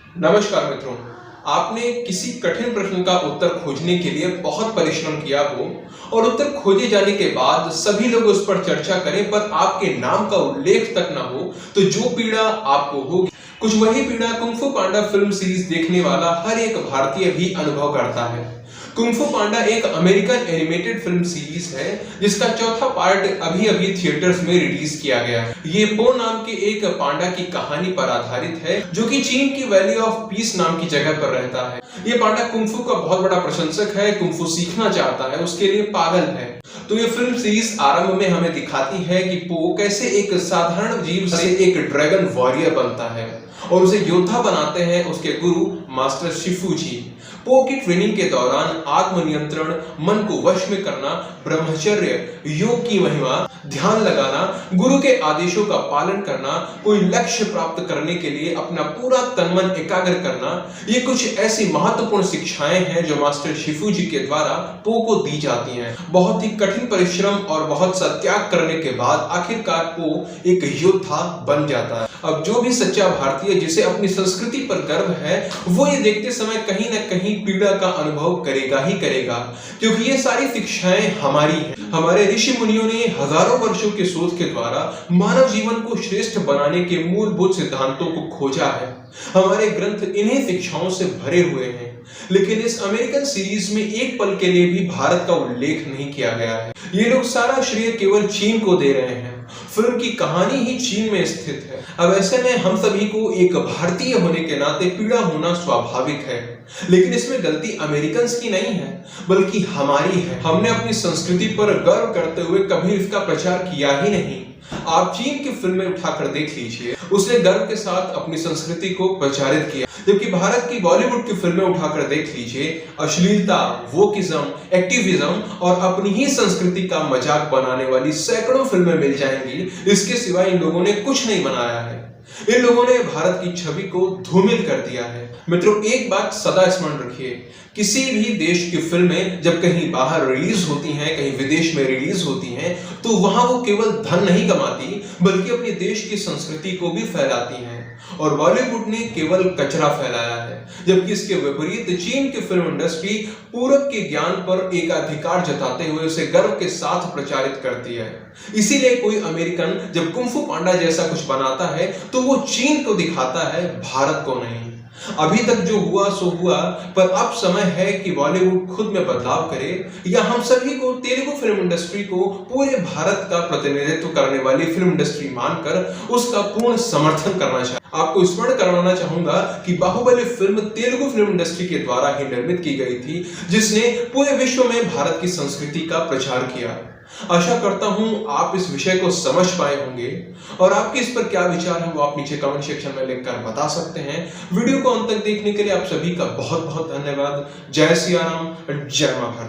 नमस्कार मित्रों। आपने किसी कठिन प्रश्न का उत्तर खोजने के लिए बहुत परिश्रम किया हो और उत्तर खोजे जाने के बाद सभी लोग उस पर चर्चा करें पर आपके नाम का उल्लेख तक ना हो, तो जो पीड़ा आपको होगी कुछ वही पीड़ा कुंग फू पांडा फिल्म सीरीज देखने वाला हर एक भारतीय भी अनुभव करता है। कुंग फू पांडा एक अमेरिकन एनिमेटेड फिल्म सीरीज है जिसका चौथा पार्ट अभी अभी थिएटर्स में रिलीज किया गया है। ये पो नाम के एक पांडा की कहानी पर आधारित है जो कि चीन की वैली ऑफ पीस नाम की जगह पर रहता है। ये पांडा कुंग फू का बहुत बड़ा प्रशंसक है, कुंग फू सीखना चाहता है, उसके लिए पागल है। तो ये फिल्म सीरीज आरंभ में हमें दिखाती है कि पो कैसे एक साधारण जीव से एक ड्रैगन वॉरियर बनता है और उसे योद्धा बनाते हैं उसके गुरु मास्टर शिफू जी। पो की ट्रेनिंग के दौरान आत्मनियंत्रण, मन को वश में करना, ब्रह्मचर्य, योग की महिमा, ध्यान लगाना, गुरु के आदेशों का पालन करना, कोई लक्ष्य प्राप्त करने के लिए अपना पूरा तन मन एकाग्र करना, ये कुछ ऐसी महत्वपूर्ण शिक्षाएं हैं जो मास्टर शिफू जी के द्वारा पो को दी जाती हैं। बहुत ही कठिन परिश्रम और बहुत सा त्याग करने के बाद आखिरकार पो एक योद्धा बन जाता है। अब जो भी सच्चा भारतीय जिसे अपनी संस्कृति पर गर्व है वो ये देखते समय कहीं ना कहीं पीड़ा का अनुभव करेगा ही करेगा, क्योंकि ये सारी शिक्षाएं हमारी हैं। हमारे ऋषि मुनियों ने हजारों वर्षों के शोध के द्वारा मानव जीवन को श्रेष्ठ बनाने के मूलभूत सिद्धांतों को खोजा है। हमारे ग्रंथ इन्हीं शिक्षाओं से भरे हुए हैं, लेकिन इस अमेरिकन सीरीज में एक पल के लिए भी भारत का उल्लेख नहीं किया गया है। ये लोग सारा श्रेय केवल चीन को दे रहे हैं। फिल्म की कहानी ही चीन में स्थित है। अब ऐसे में हम सभी को एक भारतीय होने के नाते पीड़ा होना स्वाभाविक है, लेकिन इसमें गलती अमेरिकन की नहीं है बल्कि हमारी है। हमने अपनी संस्कृति पर गर्व करते हुए कभी इसका प्रचार किया ही नहीं। आप चीन की फिल्में उठाकर देख लीजिए, उसने गर्व के साथ अपनी संस्कृति को प्रचारित किया, जबकि भारत की बॉलीवुड की फिल्में उठाकर देख लीजिए, अश्लीलता, वोकिज्म, एक्टिविज्म और अपनी ही संस्कृति का मजाक बनाने वाली सैकड़ों फिल्में मिल जाएंगी। इसके सिवा इन लोगों ने कुछ नहीं बनाया है। इन लोगों ने भारत की छवि को धूमिल कर दिया है। मित्रों, एक बात सदा स्मरण रखिए, किसी भी देश की फिल्में जब कहीं बाहर रिलीज होती हैं, कहीं विदेश में रिलीज होती हैं, तो वहां वो केवल धन नहीं कमाती बल्कि अपने देश की संस्कृति को भी फैलाती हैं। और बॉलीवुड ने केवल कचरा फैलाया है, जबकि इसके विपरीत चीन की फिल्म इंडस्ट्री पूरब के ज्ञान पर एकाधिकार जताते हुए उसे गर्व के साथ प्रचारित करती है। इसीलिए कोई अमेरिकन जब कुंग फू पांडा जैसा कुछ बनाता है तो वो चीन को दिखाता है, भारत को नहीं। अभी तक जो हुआ सो हुआ, पर अब समय है कि बॉलीवुड खुद में बदलाव करे या हम सभी को तेलुगु फिल्म इंडस्ट्री को पूरे भारत का प्रतिनिधित्व करने वाली फिल्म इंडस्ट्री मानकर उसका पूर्ण समर्थन करना चाहिए। आपको स्मरण करवाना चाहूंगा कि Baahubali film Telugu film industry के द्वारा ही निर्मित की गई थी, जिसने पूरे विश्व में भारत की संस्कृति का प्रचार किया। आशा करता हूं आप इस विषय को समझ पाए होंगे और आपके इस पर क्या विचार है वो आप नीचे कमेंट सेक्शन में लिखकर बता सकते हैं। वीडियो को अंत तक देखने के लिए आप सभी का बहुत बहुत धन्यवाद। जय सिया राम, जय मां भारती।